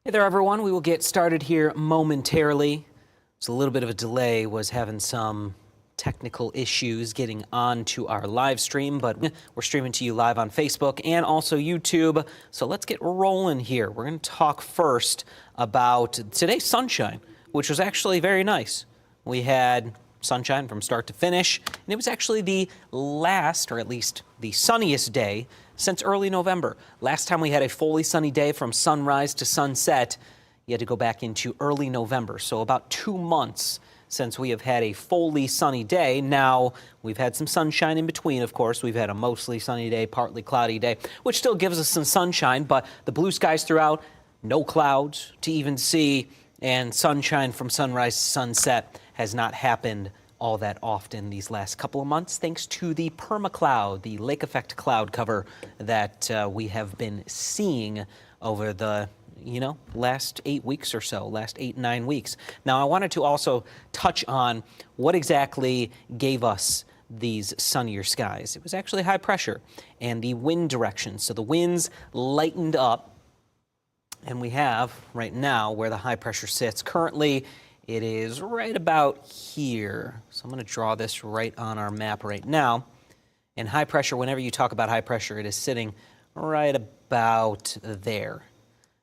Hey there, everyone. We will get started here momentarily. It's a little bit of a delay, was having some technical issues getting on to our live stream, but we're streaming to you live on Facebook and also YouTube. So let's get rolling here. We're going to talk first about today's sunshine, which was actually very nice. We had sunshine from start to finish, and it was actually the last, or at least the sunniest day since early November. Last time we had a fully sunny day from sunrise to sunset, you had to go back into early November. So about 2 months since we have had a fully sunny day. Now, we've had some sunshine in between, of course. We've had a mostly sunny day, partly cloudy day, which still gives us some sunshine, but the blue skies throughout, no clouds to even see, and sunshine from sunrise to sunset has not happened all that often these last couple of months, thanks to the permacloud, the lake effect cloud cover that we have been seeing over the last 8 weeks or so, last 8-9 weeks. Now, I wanted to also touch on what exactly gave us these sunnier skies. It was actually high pressure and the wind direction. So the winds lightened up, and we have right now where the high pressure sits. Currently, it is right about here. So I'm going to draw this right on our map right now. And high pressure, whenever you talk about high pressure, it is sitting right about there.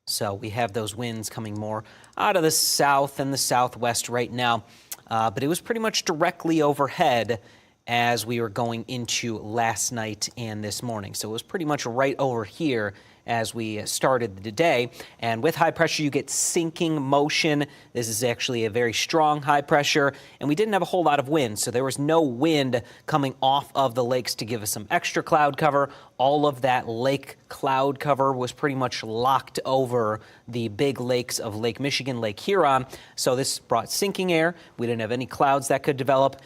So we have those winds coming more out of the south and the southwest right now. But it was pretty much directly overhead as we were going into last night and this morning. So it was pretty much right over here as we started the day. And with high pressure, you get sinking motion. This is actually a very strong high pressure, and we didn't have a whole lot of wind, so there was no wind coming off of the lakes to give us some extra cloud cover. All of that lake cloud cover was pretty much locked over the big lakes of Lake Michigan, Lake Huron. So this brought sinking air. We didn't have any clouds that could develop,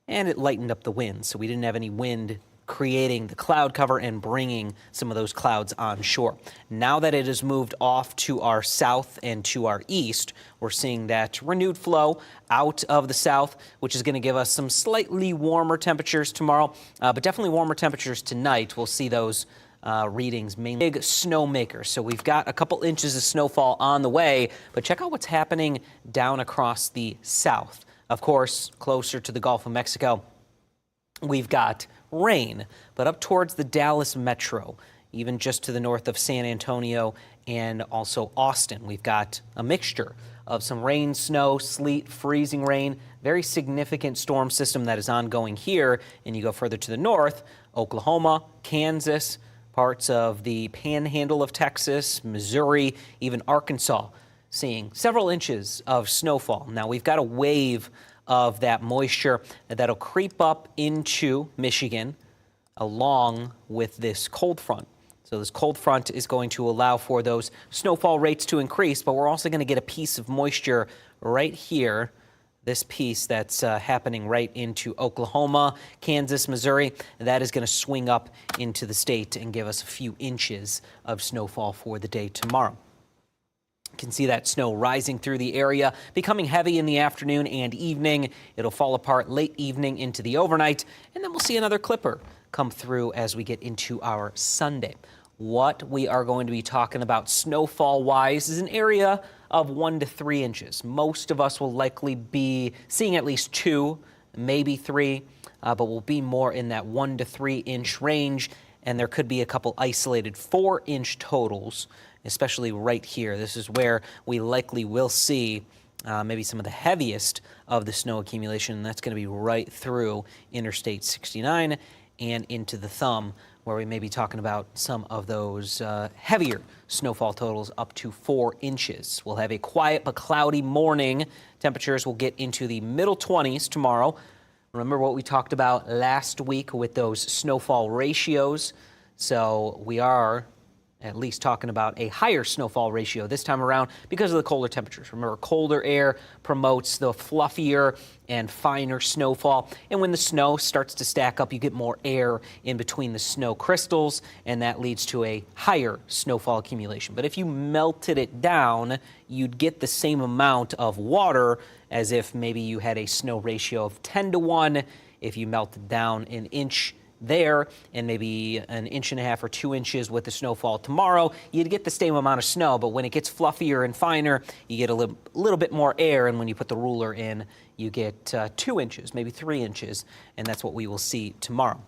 and it lightened up the wind. So we didn't have any wind creating the cloud cover and bringing some of those clouds on shore. Now that it has moved off to our south and to our east, we're seeing that renewed flow out of the south, which is going to give us some slightly warmer temperatures tomorrow, but definitely warmer temperatures tonight. We'll see those readings, mainly big snowmakers. So we've got a couple inches of snowfall on the way, but check out what's happening down across the south. Of course, closer to the Gulf of Mexico, we've got rain, but up towards the Dallas metro, even just to the north of San Antonio and also Austin, we've got a mixture of some rain, snow, sleet, freezing rain, very significant storm system that is ongoing here. And you go further to the north, Oklahoma, Kansas, parts of the panhandle of Texas, Missouri, even Arkansas, seeing several inches of snowfall. Now, we've got a wave of that moisture that'll creep up into Michigan along with this cold front. So this cold front is going to allow for those snowfall rates to increase, but we're also going to get a piece of moisture right here, this piece that's happening right into Oklahoma, Kansas, Missouri. That is going to swing up into the state and give us a few inches of snowfall for the day tomorrow. You can see that snow rising through the area, becoming heavy in the afternoon and evening. It'll fall apart late evening into the overnight, and then we'll see another clipper come through as we get into our Sunday. What we are going to be talking about snowfall-wise is an area of 1 to 3 inches. Most of us will likely be seeing at least 2, maybe 3, but we'll be more in that 1 to 3 inch range, and there could be a couple isolated 4-inch totals, especially right here. This is where we likely will see maybe some of the heaviest of the snow accumulation, and that's going to be right through Interstate 69 and into the Thumb, where we may be talking about some of those heavier snowfall totals up to 4 inches. We'll have a quiet but cloudy morning. Temperatures will get into the middle 20s tomorrow. Remember what we talked about last week with those snowfall ratios. So we are at least talking about a higher snowfall ratio this time around because of the colder temperatures. Remember, colder air promotes the fluffier and finer snowfall. And when the snow starts to stack up, you get more air in between the snow crystals, and that leads to a higher snowfall accumulation. But if you melted it down, you'd get the same amount of water as if maybe you had a snow ratio of 10 to 1. If you melted down an inch there, and maybe an inch and a half or 2 inches with the snowfall tomorrow. You'd get the same amount of snow, but when it gets fluffier and finer, you get a little bit more air, and when you put the ruler in, you get 2 inches, maybe 3 inches, and that's what we will see tomorrow.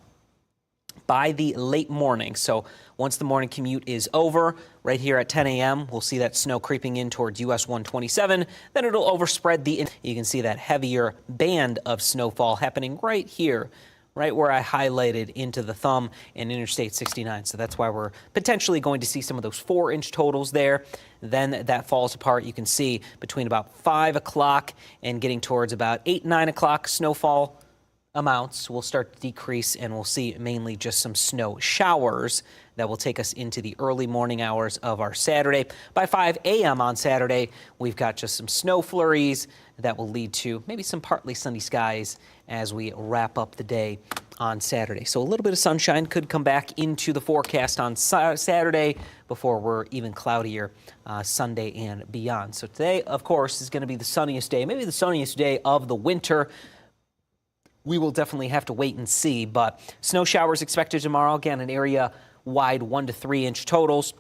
By the late morning, so once the morning commute is over, right here at 10 a.m., we'll see that snow creeping in towards US 127. Then it'll overspread you can see that heavier band of snowfall happening right here, right where I highlighted into the thumb and Interstate 69. So that's why we're potentially going to see some of those 4-inch totals there. Then that falls apart. You can see between about 5 o'clock and getting towards about 8, 9 o'clock, snowfall amounts will start to decrease, and we'll see mainly just some snow showers that will take us into the early morning hours of our Saturday. By 5 a.m. on Saturday, we've got just some snow flurries that will lead to maybe some partly sunny skies as we wrap up the day on Saturday. So a little bit of sunshine could come back into the forecast on Saturday before we're even cloudier Sunday and beyond. So today, of course, is going to be the sunniest day, maybe the sunniest day of the winter. We will definitely have to wait and see, but snow showers expected tomorrow. Again, an area-wide 1 to 3 inch totals.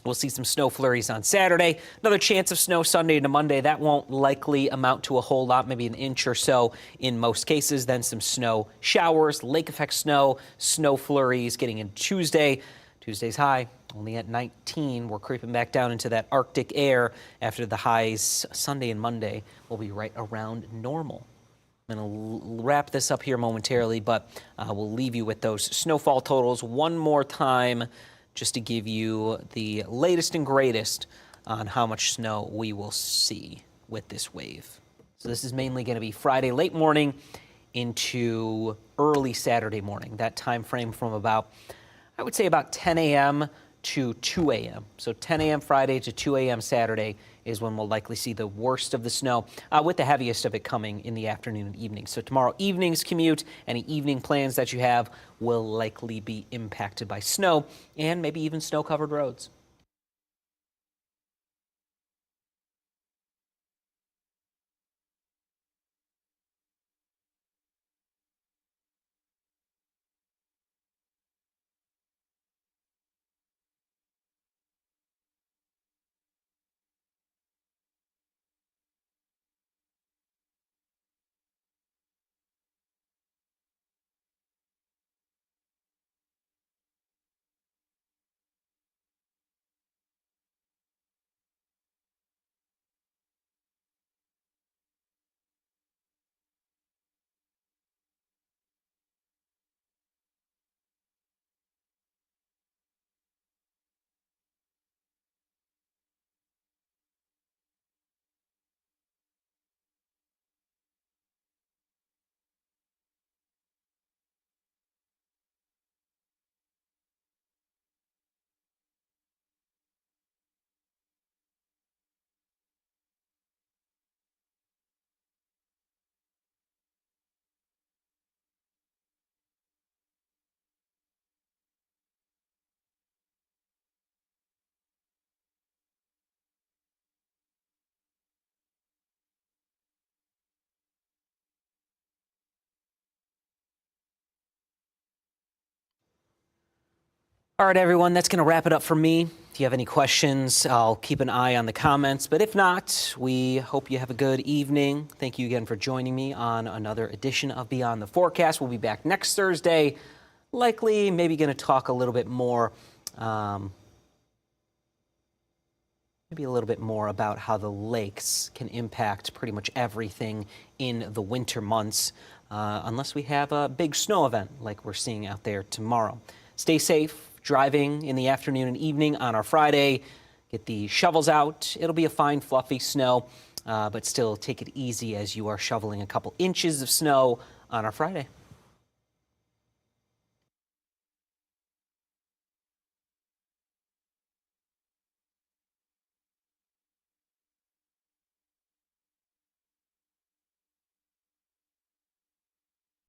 We'll see some snow flurries on Saturday. Another chance of snow Sunday into Monday. That won't likely amount to a whole lot, maybe an inch or so in most cases. Then some snow showers, lake effect snow, snow flurries getting in Tuesday. Tuesday's high only at 19. We're creeping back down into that Arctic air after the highs Sunday and Monday will be right around normal. I'm going to wrap this up here momentarily, but we'll leave you with those snowfall totals one more time just to give you the latest and greatest on how much snow we will see with this wave. So this is mainly going to be Friday late morning into early Saturday morning, that time frame from about, I would say about 10 a.m. to 2 a.m. So 10 a.m. Friday to 2 a.m. Saturday is when we'll likely see the worst of the snow, with the heaviest of it coming in the afternoon and evening. So tomorrow evening's commute, any evening plans that you have will likely be impacted by snow and maybe even snow-covered roads. All right, everyone, that's going to wrap it up for me. If you have any questions, I'll keep an eye on the comments. But if not, we hope you have a good evening. Thank you again for joining me on another edition of Beyond the Forecast. We'll be back next Thursday, likely maybe going to talk a little bit more, about how the lakes can impact pretty much everything in the winter months, unless we have a big snow event like we're seeing out there tomorrow. Stay safe driving in the afternoon and evening on our Friday. Get the shovels out. It'll be a fine, fluffy snow, but still take it easy as you are shoveling a couple inches of snow on our Friday.